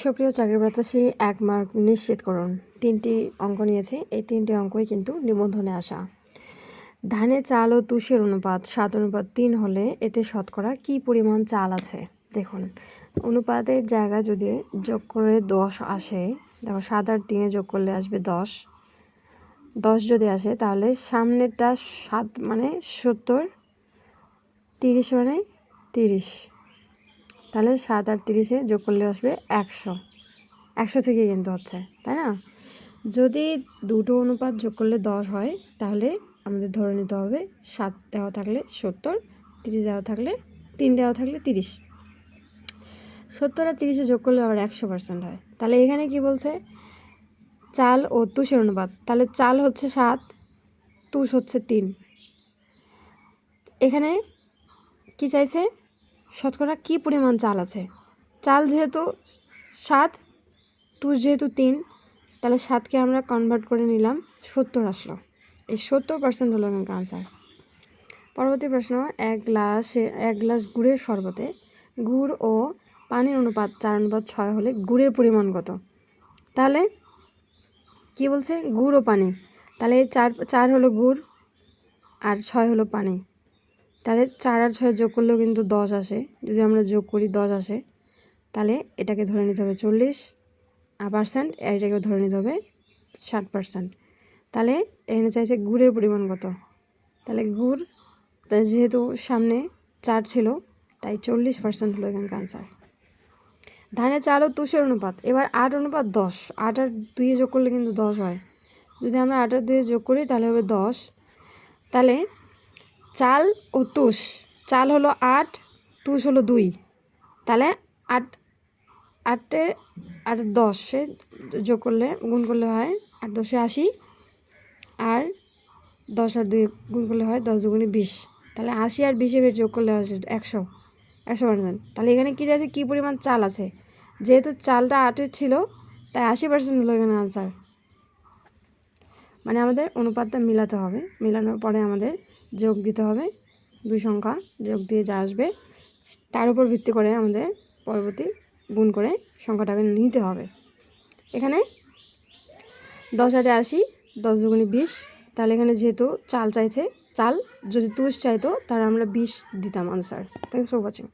সুপ্রিয় চাকরি প্রত্যাশী 1 মার্ক নিশ্চিত করুন। 3টি অঙ্ক নিয়েছে, এই 3টি অঙ্কই কিন্তু নিবন্ধনে আসা। ধানে চাল ও তুষের অনুপাত 7:3 হলে এতে শতকরা কি পরিমাণ চাল আছে? দেখুন, অনুপাতের জায়গায় যদি যোগ করে 10 আসে, দেখো 7 আর 3 যোগ করলে আসবে 10। 10 যদি আসে তাহলে সামনেরটা 7 মানে 70, 30 মানে 30, তাহলে 7 আর 30 যোগ করলে আসবে 100 থেকে কিন্তু হচ্ছে, তাই না? যদি দুটো অনুপাত যোগ করলে 10 হয় তাহলে আমাদের ধরে নিতে হবে 7 দেওয়া থাকলে 70, 30 দেওয়া থাকলে 3 দেওয়া থাকলে 30। 70 আর 30 যোগ করলে আবার 100% হয়। তাহলে এখানে কি বলছে? চাল ও তুষের অনুপাত। তাহলে চাল হচ্ছে 7, তুষ হচ্ছে 3। এখানে কি চাইছে? শতকরা কি পরিমাণ চাল আছে? চাল যেহেতু 7, তুষ যেহেতু 3, তাহলে 7কে আমরা কনভার্ট করে নিলাম, 70 আসলো। এই 70% হলো এখানকার আনসার। পরবর্তী প্রশ্ন, এক গ্লাস গুড়ের শরবতে গুড় ও পানির অনুপাত 4:6 হলে গুড়ের পরিমাণ কত? তাহলে কি বলছে? গুড় ও পানি। তাহলে 4 হলো গুড় আর 6 হলো পানি। তাহলে 4 আর 6 যোগ করলেও কিন্তু 10 আসে। যদি আমরা যোগ করি 10 আসে, তাহলে এটাকে ধরে নিতে হবে 40%, আর এটাকে ধরে নিতে হবে 60%। তাহলে এখানে চাইছে গুড়ের পরিমাণ কত? তাহলে গুড় যেহেতু সামনে 4 ছিল, তাই 40% হলো এখানকার আনসার। ধানে চাল ও তুষের অনুপাত, এবার 8:10। 8 আর 2 যোগ করলে কিন্তু 10 হয়। যদি আমরা 8 আর 2 যোগ করি তাহলে হবে 10। তাহলে চাল ও তুষ, চাল হলো 8, তুষ হলো 2, তাহলে 8 আর 10 যোগ করলে গুণ করলে হয় 8 10 80, আর 10 আর 2 গুণ করলে হয় 10 দুগুণে 20। তাহলে 80 আর 20 যোগ করলে হয় 100%। তাহলে এখানে কী আছে? কী পরিমাণ চাল আছে? যেহেতু চালটা 8 ছিল, তাই 80% হলো এখানে আনসার। মানে আমাদের অনুপাতটা মিলাতে হবে, মিলানোর পরে আমাদের যোগ দিতে হবে। 2 সংখ্যা যোগ দিয়ে যা আসবে তার উপর ভিত্তি করে আমাদের পরবর্তী গুণ করে সংখ্যাটাকে নিতে হবে। এখানে 10 আর 80, 10 দুগুণে 20। তাহলে এখানে যেহেতু চাল চাইছে, চাল যদি তুষ চাইতো তাহলে আমরা 20 দিতাম আনসার। Thanks for watching.